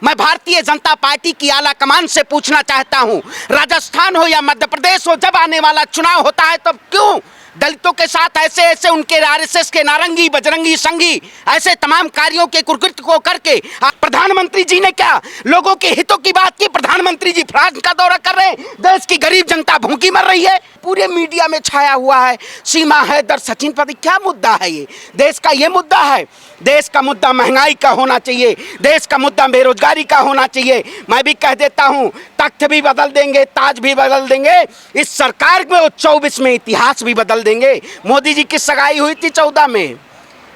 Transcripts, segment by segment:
मैं भारतीय जनता पार्टी की आला कमान से पूछना चाहता हूं, राजस्थान हो या मध्य प्रदेश हो, जब आने वाला चुनाव होता है तब क्यों दलितों के साथ ऐसे उनके आरएसएस के नारंगी बजरंगी संगी ऐसे तमाम कार्यों के कुकृत्य को करके प्रधानमंत्री जी ने क्या लोगों के हितों की बात की? प्रधानमंत्री जी फ्रांस का दौरा कर रहे हैं, देश की गरीब जनता भूखी मर रही है, पूरे मीडिया में छाया हुआ है। सीमा हैदर, सचिन पति, क्या मुद्दा है ये? देश का ये मुद्दा है? देश का मुद्दा महंगाई का होना चाहिए, देश का मुद्दा बेरोजगारी का होना चाहिए। मैं भी कह देता हूं, तख्त भी बदल देंगे, ताज भी बदल देंगे, इस सरकार में 24 में इतिहास भी बदल देंगे। मोदी जी की सगाई हुई थी 14 में,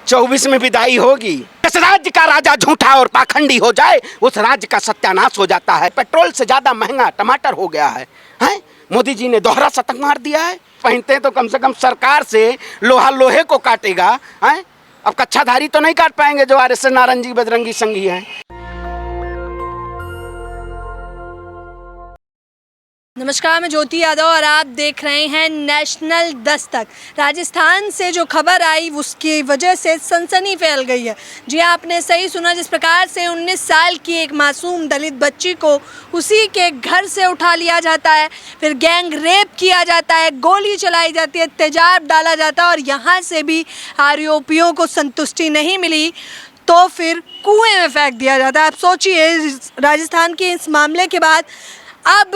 24 में विदाई होगी। इस राज्य का राजा झूठा और पाखंडी हो जाए, उस राज्य का सत्यानाश हो जाता है। पेट्रोल से ज्यादा महंगा टमाटर हो गया है, हैं? मोदी जी ने दोहरा शतक मार दिया है। पहनते तो कम से कम सरकार से लोहा लोहे को काटेगा, हैं? अब कच्छाधारी तो नहीं काट पाएंगे जो आरएसएस नारंगी बजरंगी संगी हैं। नमस्कार, मैं ज्योति यादव और आप देख रहे हैं नेशनल दस्तक। राजस्थान से जो खबर आई उसकी वजह से सनसनी फैल गई है। जी आपने सही सुना, जिस प्रकार से 19 साल की एक मासूम दलित बच्ची को उसी के घर से उठा लिया जाता है, फिर गैंग रेप किया जाता है, गोली चलाई जाती है, तेजाब डाला जाता है और यहाँ से भी आरोपियों को संतुष्टि नहीं मिली तो फिर कुएं में फेंक दिया जाता है। आप सोचिए, राजस्थान के इस मामले के बाद अब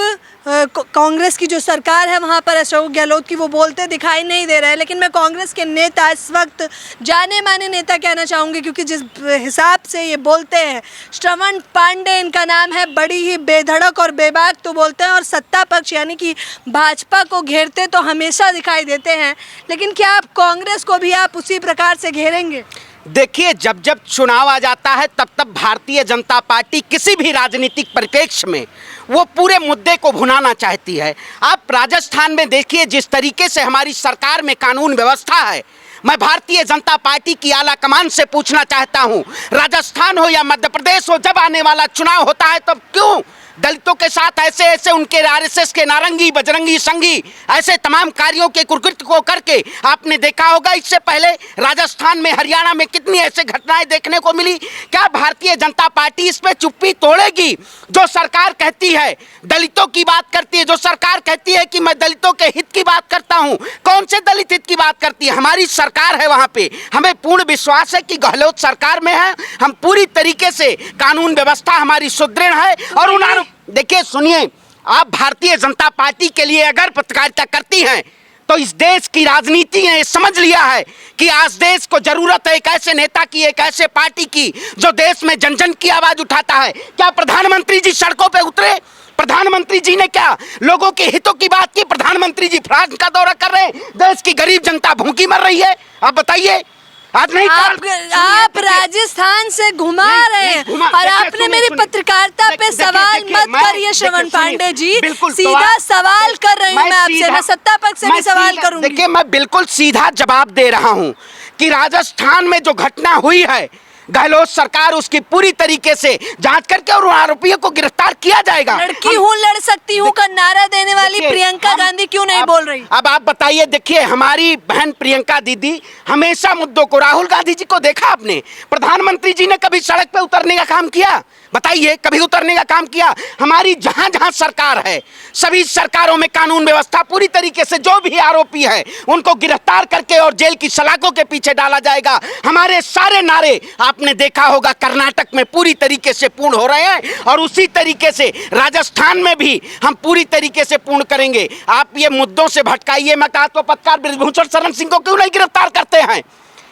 कांग्रेस की जो सरकार है वहाँ पर अशोक गहलोत की वो बोलते दिखाई नहीं दे रहे हैं। लेकिन मैं कांग्रेस के नेता, इस वक्त जाने माने नेता कहना चाहूँगी, क्योंकि जिस हिसाब से ये बोलते हैं, श्रवण पांडे इनका नाम है, बड़ी ही बेधड़क और बेबाक तो बोलते हैं और सत्ता पक्ष यानी कि भाजपा को घेरते तो हमेशा दिखाई देते हैं। लेकिन क्या आप कांग्रेस को भी आप उसी प्रकार से घेरेंगे? देखिए, जब जब चुनाव आ जाता है तब तब भारतीय जनता पार्टी किसी भी राजनीतिक परिप्रेक्ष्य में वो पूरे मुद्दे को भुनाना चाहती है। आप राजस्थान में देखिए, जिस तरीके से हमारी सरकार में कानून व्यवस्था है, मैं भारतीय जनता पार्टी की आला कमान से पूछना चाहता हूं, राजस्थान हो या मध्य प्रदेश हो, जब आने वाला चुनाव होता है तब क्यों दलितों के साथ ऐसे उनके आरएसएस के नारंगी बजरंगी संगी ऐसे तमाम कार्यों के कुकृत्य को करके? आपने देखा होगा इससे पहले राजस्थान में, हरियाणा में कितनी ऐसे घटनाएं देखने को मिली। क्या भारतीय जनता पार्टी इस पे चुप्पी तोड़ेगी? जो सरकार कहती है दलितों की बात करती है, जो सरकार कहती है कि मैं दलितों के हित की बात करता हूं, कौन से दलित हित की बात करती है? हमारी सरकार है वहां पे, हमें पूर्ण विश्वास है कि गहलोत सरकार में है, हम पूरी तरीके से कानून व्यवस्था हमारी सुदृढ़ है। और उन देखिए, सुनिए, आप भारतीय जनता पार्टी के लिए अगर पत्रकारिता करती हैं तो इस देश की राजनीति ने समझ लिया है कि आज देश को जरूरत है एक ऐसे नेता की, एक ऐसे पार्टी की जो देश में जन जन की आवाज उठाता है। क्या प्रधानमंत्री जी सड़कों पे उतरे? प्रधानमंत्री जी ने क्या लोगों के हितों की बात की? प्रधानमंत्री जी फ्रांस का दौरा कर रहे हैं, देश की गरीब जनता भूखी मर रही है। आप बताइए, आज नहीं आप राजस्थान से घुमा रहे हैं और आपने मेरी पत्रकारिता पे सवाल मत करिए श्रवण पांडे जी, सीधा सवाल कर रही हूँ मैं आपसे, मैं सत्ता पक्ष से भी सवाल करूंगी। देखिए, मैं बिल्कुल सीधा जवाब दे रहा हूँ कि राजस्थान में जो घटना हुई है, गहलोत सरकार उसकी पूरी तरीके से जांच करके और आरोपियों को गिरफ्तार किया जाएगा। लड़की हूँ, लड़ सकती हूँ का नारा देने वाली प्रियंका गांधी क्यों नहीं बोल रही? अब आप बताइए। देखिए, हमारी बहन प्रियंका दीदी हमेशा मुद्दों को, राहुल गांधी जी को देखा आपने? प्रधानमंत्री जी ने कभी सड़क पे उतरने का काम किया? बताइए, कभी उतरने का काम किया? हमारी जहां जहां सरकार है, सभी सरकारों में कानून व्यवस्था पूरी तरीके से, जो भी आरोपी है उनको गिरफ्तार करके और जेल की सलाखों के पीछे डाला जाएगा। हमारे सारे नारे आपने देखा होगा कर्नाटक में पूरी तरीके से पूर्ण हो रहे हैं और उसी तरीके से राजस्थान में भी हम पूरी तरीके से पूर्ण करेंगे। आप ये मुद्दों से भटकाइए। मैं कहा तो पत्रकार बृजभूषण शरण सिंह को क्यों नहीं गिरफ्तार करते हैं?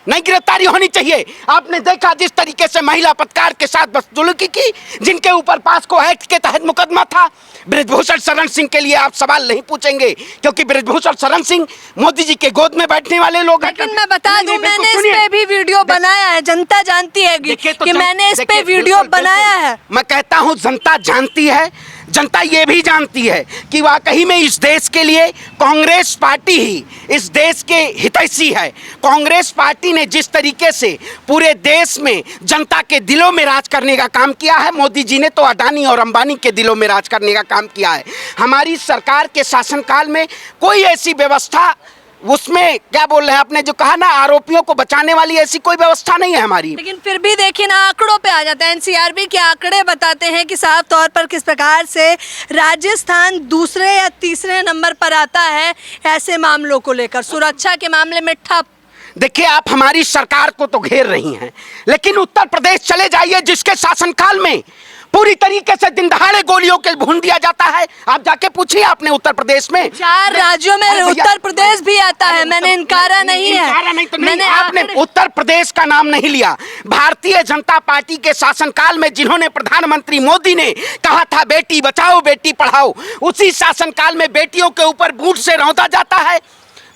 नहीं, गिरफ्तारी होनी चाहिए। आपने देखा जिस तरीके से महिला पत्रकार के साथ बदसलूकी की, जिनके ऊपर पास्को एक्ट के तहत मुकदमा था। बृजभूषण शरण सिंह के लिए आप सवाल नहीं पूछेंगे क्योंकि बृजभूषण शरण सिंह मोदी जी के गोद में बैठने वाले लोग हैं। लेकिन मैं बता दूं, मैंने इस पे भी वीडियो बनाया है, जनता जानती है कि मैंने इस पे वीडियो बनाया है। मैं कहता हूं, जनता जानती है, जनता ये भी जानती है कि वाकई में इस देश के लिए कांग्रेस पार्टी ही इस देश के हितैषी है। कांग्रेस पार्टी ने जिस तरीके से पूरे देश में जनता के दिलों में राज करने का काम किया है, मोदी जी ने तो अडानी और अंबानी के दिलों में राज करने का काम किया है। हमारी सरकार के शासनकाल में कोई ऐसी व्यवस्था उसमें क्या बोल रहे हैं, आपने जो कहा ना आरोपियों को बचाने वाली ऐसी कोई व्यवस्था नहीं है हमारी। लेकिन फिर भी देखिए ना, आंकड़ों पे आ जाता है। एनसीआरबी के आंकड़े बताते हैं कि साफ तौर पर किस प्रकार से राजस्थान दूसरे या तीसरे नंबर पर आता है ऐसे मामलों को लेकर, सुरक्षा के मामले में ठप। देखिए, आप हमारी सरकार को तो घेर रही हैं, लेकिन उत्तर प्रदेश चले जाइए जिसके शासनकाल में पूरी तरीके से दिन दहाड़े गोलियों के भून दिया जाता है। आप जाके पूछिए आपने उत्तर प्रदेश में 4 राज्यों में उत्तर प्रदेश भी आता है, मैंने इनकारा नहीं है। मैंने आपने उत्तर प्रदेश का नाम नहीं लिया। भारतीय जनता पार्टी के शासनकाल में जिन्होंने प्रधानमंत्री मोदी ने कहा था बेटी बचाओ बेटी पढ़ाओ, उसी शासनकाल में बेटियों के ऊपर बूट से रौंदा जाता है,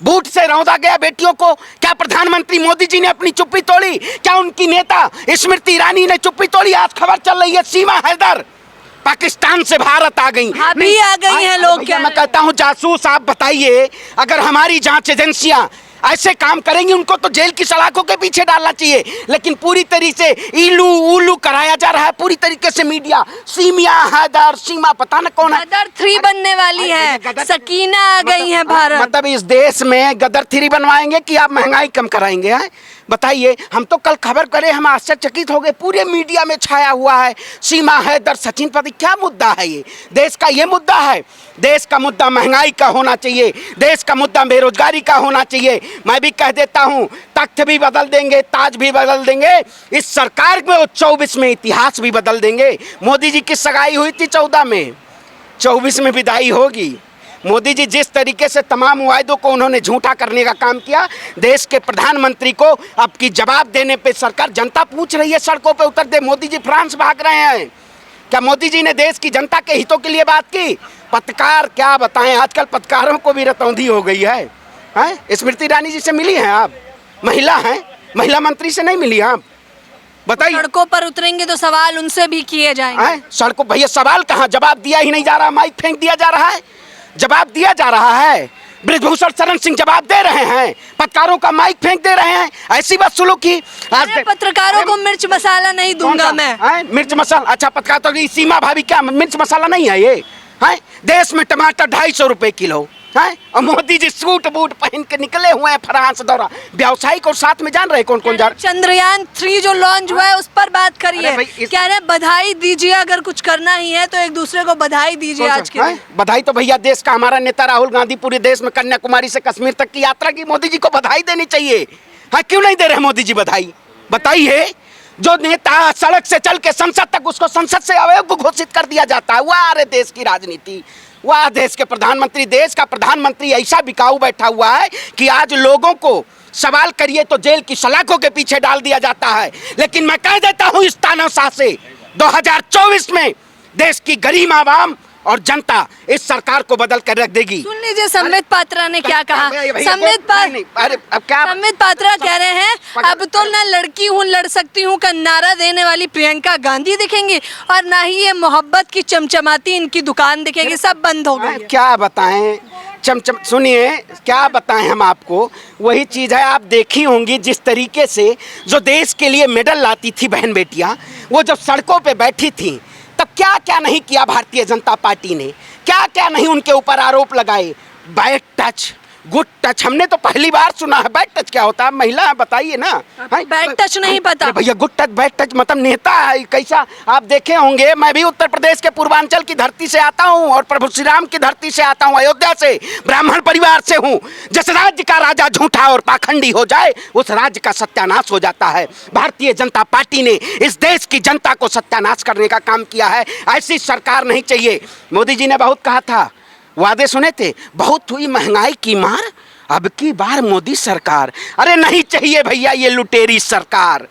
बूट से रौंदा गया बेटियों को। क्या प्रधानमंत्री मोदी जी ने अपनी चुप्पी तोड़ी? क्या उनकी नेता स्मृति ईरानी ने चुप्पी तोड़ी? आज खबर चल रही है सीमा हैदर पाकिस्तान से भारत आ गई, अभी आ गई हैं लोग। क्या मैं कहता हूं जासूस, आप बताइए, अगर हमारी जांच एजेंसियां ऐसे काम करेंगी उनको तो जेल की सलाखों के पीछे डालना चाहिए। लेकिन पूरी तरीके से इलू उलू कराया जा रहा है, पूरी तरीके से मीडिया सीमिया हैदर सीमा पता न कौन है। गदर 3 बनने वाली है, सकीना आ गई है भारत। मतलब इस देश में गदर 3 बनवाएंगे कि आप महंगाई कम कराएंगे? हैं बताइए। हम तो कल खबर करे, हम आश्चर्यचकित हो गए, पूरे मीडिया में छाया हुआ है सीमा हैदर सचिन पति। क्या मुद्दा है ये? देश का ये मुद्दा है? देश का मुद्दा महंगाई का होना चाहिए, देश का मुद्दा बेरोजगारी का होना चाहिए। मैं भी कह देता हूं, तख्त भी बदल देंगे, ताज भी बदल देंगे, इस सरकार में 24 में इतिहास भी बदल देंगे। मोदी जी की सगाई हुई थी 14 में, 24 में विदाई होगी। मोदी जी जिस तरीके से तमाम वायदों को उन्होंने झूठा करने का काम किया, देश के प्रधानमंत्री को अब की जवाब देने पे सरकार, जनता पूछ रही है सड़कों पे उतर दे। मोदी जी फ्रांस भाग रहे हैं। क्या मोदी जी ने देश की जनता के हितों के लिए बात की? पत्रकार क्या बताएं, आजकल पत्रकारों को भी रतौंधी हो गई है। हैं स्मृति ईरानी जी से मिली हैं आप? महिला हैं, महिला मंत्री से नहीं मिली आप? बताइए। सड़कों पर उतरेंगे तो सवाल उनसे भी किए जाएंगे। सड़कों भैया सवाल कहाँ, जवाब दिया ही नहीं जा रहा, माइक फेंक दिया जा रहा है। जवाब दिया जा रहा है, बृजभूषण शरण सिंह जवाब दे रहे हैं, पत्रकारों का माइक फेंक दे रहे हैं। ऐसी बात सुनो कि पत्रकारों को मिर्च मसाला नहीं दूंगा मैं। मिर्च मसाला? अच्छा, पत्रकार तो सीमा भाभी क्या मिर्च मसाला नहीं है ये? है देश में टमाटर 250 रुपए किलो है, और मोदी जी सूट बूट पहन के निकले हुए हैं फ्रांस दौरा। व्यावसायिक और साथ में जान रहे कौन कौन जा रहे? चंद्रयान 3 जो लॉन्च हुआ है उस पर बात करिए। क्या रहे बधाई दीजिए, अगर कुछ करना ही है तो एक दूसरे को बधाई दीजिए। आज के बधाई तो भैया देश का हमारा नेता राहुल गांधी पूरे देश में कन्याकुमारी से कश्मीर तक की यात्रा की, मोदी जी को बधाई देनी चाहिए। हाँ, क्यों नहीं दे रहे मोदी जी बधाई? बताइए। जो नेता सड़क से चल के संसद तक, उसको संसद से अयोग्य घोषित कर दिया जाता है। वाह रे देश की राजनीति, वाह देश के प्रधानमंत्री। देश का प्रधानमंत्री ऐसा बिकाऊ बैठा हुआ है कि आज लोगों को सवाल करिए तो जेल की सलाखों के पीछे डाल दिया जाता है। लेकिन मैं कह देता हूं इस तानाशाह से, 2024 में देश की गरीब आवाम और जनता इस सरकार को बदल कर रख देगी। सुन लीजिए संबित पात्रा ने क्या कहा। संबित पात्रा कह रहे हैं अब तो ना लड़की हूँ लड़ सकती हूँ का नारा देने वाली प्रियंका गांधी दिखेंगी, और ना ही ये मोहब्बत की चमचमाती इनकी दुकान दिखेगी। सब बंद हो गई। क्या बताएं, चमचम सुनिए, क्या बताएं हम आपको। वही चीज़ है, आप देखी होंगी जिस तरीके से जो देश के लिए मेडल लाती थी बहन बेटियां, वो जब सड़कों पे बैठी थी तब क्या क्या नहीं किया भारतीय जनता पार्टी ने, क्या क्या नहीं उनके ऊपर आरोप लगाए। बैड टच, गुड टच, हमने तो पहली बार सुना है। बैड टच क्या होता है? महिला है, बताइए ना। बैड टच नहीं पता भैया? गुड टच बैड टच मतलब नेता है कैसा, आप देखे होंगे। मैं भी उत्तर प्रदेश के पूर्वांचल की धरती से आता हूं और प्रभु श्री राम की धरती से आता हूं, अयोध्या से, ब्राह्मण परिवार से हूं। जिस राज्य का राजा झूठा और पाखंडी हो जाए उस राज्य का सत्यानाश हो जाता है। भारतीय जनता पार्टी ने इस देश की जनता को सत्यानाश करने का काम किया है। ऐसी सरकार नहीं चाहिए। मोदी जी ने बहुत कहा था, वादे सुने थे, बहुत हुई महंगाई की मार, अब की बार मोदी सरकार। अरे नहीं चाहिए भैया ये लुटेरी सरकार,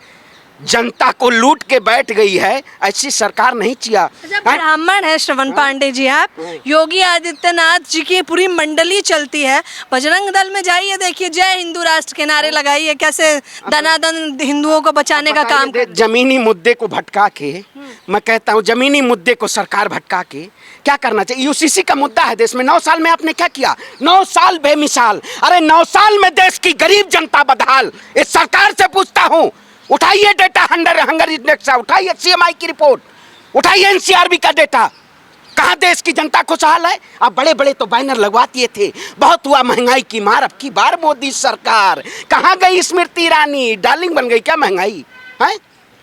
जनता को लूट के बैठ गई है, ऐसी सरकार नहीं चाहिए। ब्राह्मण है श्रवण पांडे जी, आप योगी आदित्यनाथ जी की पूरी मंडली चलती है। बजरंग दल में जाइए, देखिए जय हिंदू राष्ट्र के नारे लगाइए, कैसे दनादन हिंदुओं को बचाने का काम। जमीनी मुद्दे को भटका के, मैं कहता हूँ जमीनी मुद्दे को सरकार भटका के क्या करना चाहिए। यूसीसी का मुद्दा है देश में, 9 साल में आपने क्या किया? 9 साल बेमिसाल। अरे 9 साल में देश की गरीब जनता बदहाल। इस सरकार से पूछता हूँ, उठाइए डेटा, हंगर इंडेक्स, उठाइए सीएमआई की रिपोर्ट, उठाइए एनसीआरबी का डेटा। कहाँ देश की जनता खुशहाल है? अब बड़े बड़े तो बैनर लगवाती थे, बहुत हुआ महंगाई की मार, अब की बार मोदी सरकार। कहाँ गई स्मृति ईरानी? डार्लिंग बन गई क्या महंगाई? है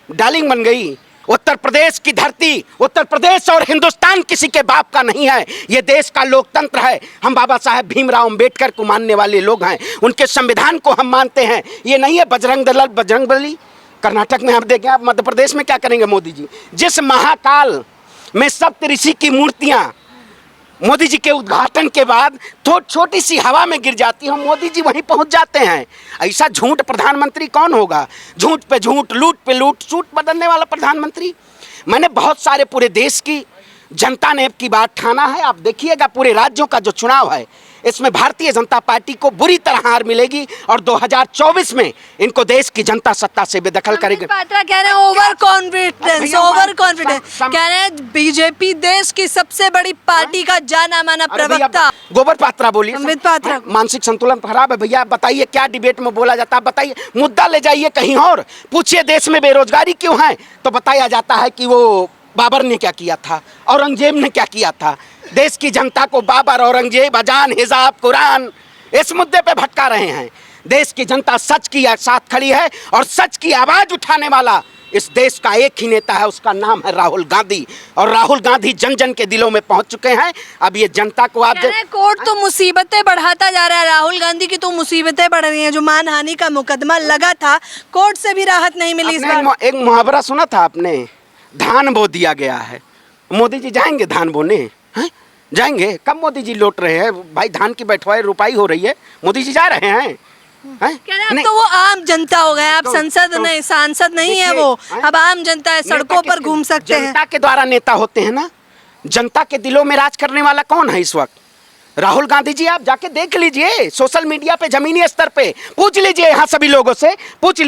डार्लिंग बन गई। उत्तर प्रदेश की धरती, उत्तर प्रदेश और हिंदुस्तान किसी के बाप का नहीं है, ये देश का लोकतंत्र है। हम बाबा साहेब भीमराव अंबेडकर को मानने वाले लोग हैं, उनके संविधान को हम मानते हैं। ये नहीं है बजरंग दल, बजरंग बली। कर्नाटक में हम देखें, आप मध्य प्रदेश में क्या करेंगे मोदी जी? जिस महाकाल में सप्त ऋषि की मूर्तियां मोदी जी के उद्घाटन के बाद तो छोटी सी हवा में गिर जाती है, मोदी जी वहीं पहुंच जाते हैं। ऐसा झूठ प्रधानमंत्री कौन होगा? झूठ पे झूठ, लूट पे लूट, सूट बदलने वाला प्रधानमंत्री। मैंने बहुत सारे पूरे देश की जनता ने अब की बात ठाना है। आप देखिएगा पूरे राज्यों का जो चुनाव है, इसमें भारतीय जनता पार्टी को बुरी तरह हार मिलेगी और 2024 में इनको देश की जनता सत्ता से बेदखल करेगी। पात्रा कह रहे हैं ओवर कॉन्फिडेंस, ओवर कॉन्फिडेंस कह रहे हैं। बीजेपी देश की सबसे बड़ी पार्टी का जाना माना प्रवक्ता गोबर पात्रा बोलिए। संबित पात्रा, मानसिक संतुलन खराब है भैया। बताइए क्या डिबेट में बोला जाता है? बताइए, मुद्दा ले जाइए कहीं और। पूछिए देश में बेरोजगारी क्यों है, तो बताया जाता है कि वो बाबर ने क्या किया था, औरंगजेब ने क्या किया था। देश की जनता को बाबर, औरंगजेब, अजान, हिजाब, कुरान इस मुद्दे पे भटका रहे हैं। देश की जनता सच की साथ खड़ी है और सच की आवाज उठाने वाला इस देश का एक ही नेता है, उसका नाम है राहुल गांधी। और राहुल गांधी जन जन के दिलों में पहुंच चुके हैं। अब ये जनता को आप कोर्ट तो मुसीबतें बढ़ाता जा रहा है, राहुल गांधी की तो मुसीबतें बढ़ रही हैं। जो मानहानि का मुकदमा लगा था, कोर्ट से भी राहत नहीं मिली इस बार। एक मुहावरा सुना था आपने, धान बो दिया गया है। मोदी जी जाएंगे धान बोने? हैं जाएंगे? कब मोदी जी लौट रहे हैं भाई? धान की बैठवाई रुपाई हो रही है, मोदी जी जा रहे हैं? अब तो वो आम जनता हो गए, अब संसद नहीं, सांसद नहीं है वो, अब आम जनता है, सड़कों पर घूम सकते हैं। जनता के द्वारा नेता होते हैं ना। जनता के दिलों में राज करने वाला कौन है इस वक्त? राहुल गांधी जी। आप जाके देख लीजिए सोशल मीडिया पे, जमीनी स्तर पे पूछ लीजिए, यहाँ सभी लोगों से पूछ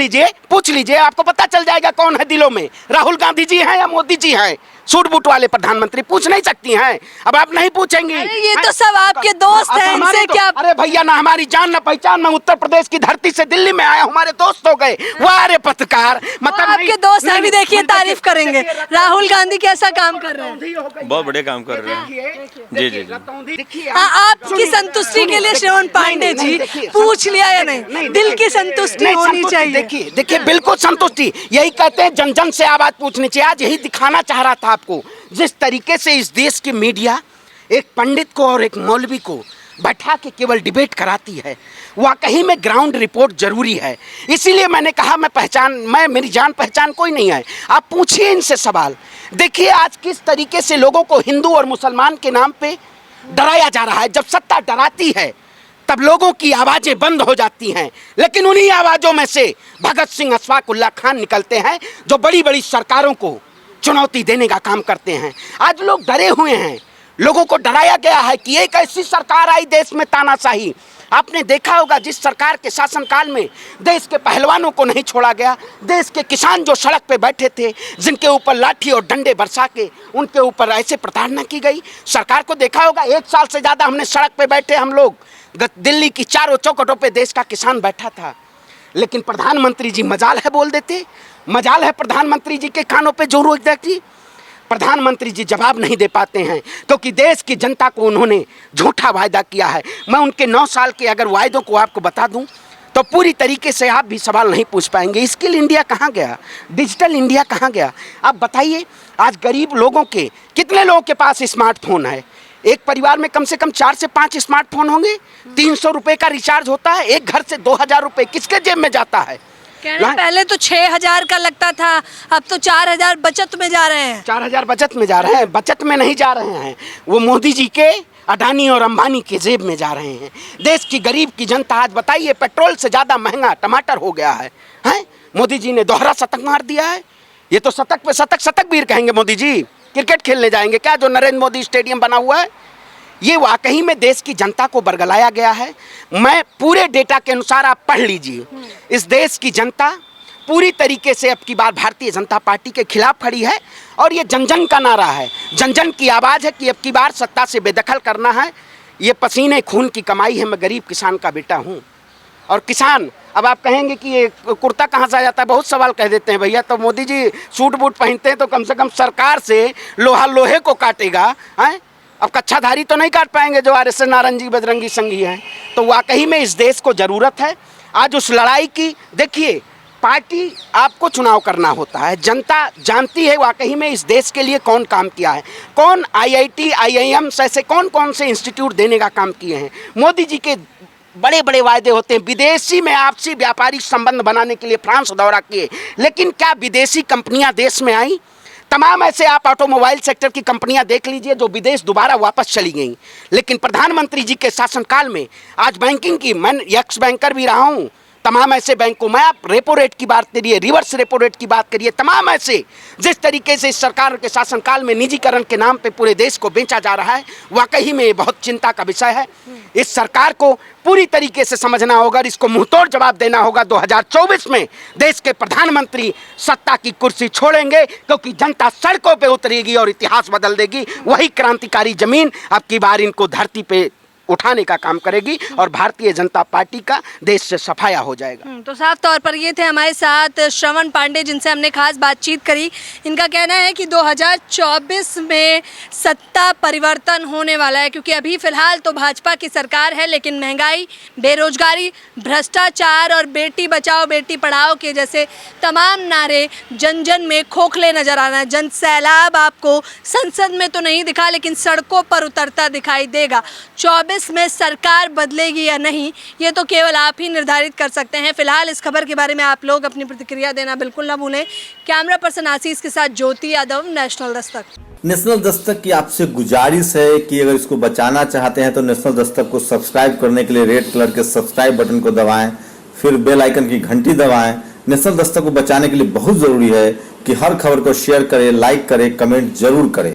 लीजिए, आपको पता चल जाएगा कौन है दिलों में, राहुल गांधी जी हैं या मोदी जी हैं। सूट बूट वाले प्रधानमंत्री पूछ नहीं सकती हैं। अब आप नहीं पूछेंगी? ये तो सब आपके दोस्त हैं, इनसे क्या? अरे भैया, ना हमारी जान ना पहचान, मैं उत्तर प्रदेश की धरती से दिल्ली में आया, हमारे दोस्त हो गए। वाह रे पत्रकार, मतलब आपके दोस्त हैं, भी देखिए तारीफ करेंगे। राहुल गांधी कैसा काम कर रहे हैं? बहुत बढ़िया काम कर रहे हैं। जी जी जी। आपकी संतुष्टि के लिए श्रवण पांडे जी पूछ लिया या नहीं? दिल की संतुष्टि होनी चाहिए। देखिए बिल्कुल संतुष्टि, यही कहते हैं जन जन से आवाज पूछनी चाहिए। आज यही दिखाना चाह रहा था आपको, जिस तरीके से इस देश की मीडिया एक पंडित को और एक मौलवी को बैठा के केवल डिबेट कराती है, वाकई में ग्राउंड रिपोर्ट जरूरी है। इसीलिए मैंने कहा मैं मेरी जान पहचान कोई नहीं है। आप पूछिए इनसे सवाल। देखिए आज किस तरीके से लोगों को हिंदू और मुसलमान के नाम पे डराया जा रहा है। जब सत्ता डराती है तब लोगों की आवाजें बंद हो जाती हैं, लेकिन उन्हीं आवाजों में से भगत सिंह, अशफाक उल्लाह खान निकलते हैं जो बड़ी बड़ी सरकारों को चुनौती देने का काम करते हैं। आज लोग डरे हुए हैं, लोगों को डराया गया है कि एक ऐसी सरकार आई देश में तानाशाही। आपने देखा होगा जिस सरकार के शासनकाल में देश के पहलवानों को नहीं छोड़ा गया, देश के किसान जो सड़क पे बैठे थे, जिनके ऊपर लाठी और डंडे बरसा के उनके ऊपर ऐसे प्रताड़ना की गई। सरकार को देखा होगा 1 साल से ज़्यादा हमने सड़क पे बैठे, हम लोग दिल्ली की चारों चौखटों पे देश का किसान बैठा था, लेकिन प्रधानमंत्री जी मजाल है बोल देते। मजाल है प्रधानमंत्री जी के कानों पे जोर एग्जैक्टली। प्रधानमंत्री जी जवाब नहीं दे पाते हैं क्योंकि देश की जनता को उन्होंने झूठा वायदा किया है। मैं उनके 9 साल के अगर वायदों को आपको बता दूं तो पूरी तरीके से आप भी सवाल नहीं पूछ पाएंगे। स्किल इंडिया कहाँ गया? डिजिटल इंडिया कहाँ गया? आप बताइए आज गरीब लोगों के कितने लोगों के पास स्मार्टफोन है? एक परिवार में कम से कम 4 से 5 स्मार्टफोन होंगे। 300 रुपये का रिचार्ज होता है, एक घर से 2000 रुपये किसके जेब में जाता है? पहले तो 6000 का लगता था, अब तो 4000 बचत में जा रहे हैं। 4000 बचत में जा रहे हैं? बचत में नहीं जा रहे हैं, वो मोदी जी के, अडानी और अंबानी के जेब में जा रहे हैं। देश की गरीब की जनता आज बताइए, पेट्रोल से ज़्यादा महंगा टमाटर हो गया है। मोदी जी ने दोहरा शतक मार दिया है। ये तो शतक पे शतक वीर कहेंगे मोदी जी। क्रिकेट खेलने जाएंगे क्या जो नरेंद्र मोदी स्टेडियम बना हुआ है? ये वाकई में देश की जनता को बरगलाया गया है। मैं पूरे डेटा के अनुसार आप पढ़ लीजिए, इस देश की जनता पूरी तरीके से अब की बार भारतीय जनता पार्टी के खिलाफ खड़ी है और ये जन जन का नारा है, जन जन की आवाज़ है कि अब की बार सत्ता से बेदखल करना है। ये पसीने खून की कमाई है। मैं गरीब किसान का बेटा हूँ और किसान अब आप कहेंगे कि ये कुर्ता कहाँ से आ जाता है, बहुत सवाल कह देते हैं भैया। तो मोदी जी सूट बूट पहनते हैं तो कम से कम सरकार से लोहा लोहे को काटेगा, हैं? अब कच्छाधारी तो नहीं काट पाएंगे जो आरएसएस नारंगी बजरंगी संघी हैं। तो वाकई में इस देश को ज़रूरत है आज उस लड़ाई की। देखिए, पार्टी आपको चुनाव करना होता है, जनता जानती है वाकई में इस देश के लिए कौन काम किया है, कौन IIT IIM ऐसे कौन कौन से इंस्टीट्यूट देने का काम किए हैं। मोदी जी के बड़े बड़े वायदे होते हैं, विदेशी में आपसी व्यापारिक संबंध बनाने के लिए फ्रांस दौरा किए, लेकिन क्या विदेशी कंपनियां देश में आई? तमाम ऐसे आप ऑटोमोबाइल सेक्टर की कंपनियां देख लीजिए जो विदेश दोबारा वापस चली गई। लेकिन प्रधानमंत्री जी के शासनकाल में आज बैंकिंग की, मैं एक्स बैंकर भी रहा हूं, तमाम ऐसे बैंकों में आप रेपो रेट की बात करिए, रिवर्स रेपो रेट की बात करिए, तमाम ऐसे जिस तरीके से इस सरकार के शासनकाल में निजीकरण के नाम पे पूरे देश को बेचा जा रहा है, वाकई में ये बहुत चिंता का विषय है। इस सरकार को पूरी तरीके से समझना होगा, इसको मुंहतोड़ जवाब देना होगा। 2024 में देश के प्रधानमंत्री सत्ता की कुर्सी छोड़ेंगे क्योंकि जनता सड़कों पे उतरेगी और इतिहास बदल देगी। वही क्रांतिकारी जमीन अब की बार इनको धरती पे उठाने का काम करेगी और भारतीय जनता पार्टी का देश से सफाया हो जाएगा। तो साफ तौर पर ये थे हमारे साथ श्रवण पांडे, जिनसे हमने खास बातचीत करी। इनका कहना है कि 2024 में सत्ता परिवर्तन होने वाला है, क्योंकि अभी फिलहाल तो भाजपा की सरकार है, लेकिन महंगाई, बेरोजगारी, भ्रष्टाचार और बेटी बचाओ बेटी पढ़ाओ के जैसे तमाम नारे जन जन में खोखले नजर आ रहे हैं। जन सैलाब आपको संसद में तो नहीं दिखा, लेकिन सड़कों पर उतरता दिखाई देगा। 24 में सरकार बदलेगी या नहीं, ये तो केवल आप ही निर्धारित कर सकते हैं। फिलहाल इस खबर के बारे में आप लोग अपनी प्रतिक्रिया देना बिल्कुल ना भूलें। कैमरा पर्सन आशीष के साथ ज्योति यादव, नेशनल दस्तक। नेशनल दस्तक की आपसे गुजारिश है कि अगर इसको बचाना चाहते हैं तो नेशनल दस्तक को सब्सक्राइब करने के लिए रेड कलर के सब्सक्राइब बटन को दबाएं, फिर बेल आइकन की घंटी दबाएं। नेशनल दस्तक को बचाने के लिए बहुत जरूरी है कि हर खबर को शेयर करें, लाइक करें, कमेंट जरूर करें।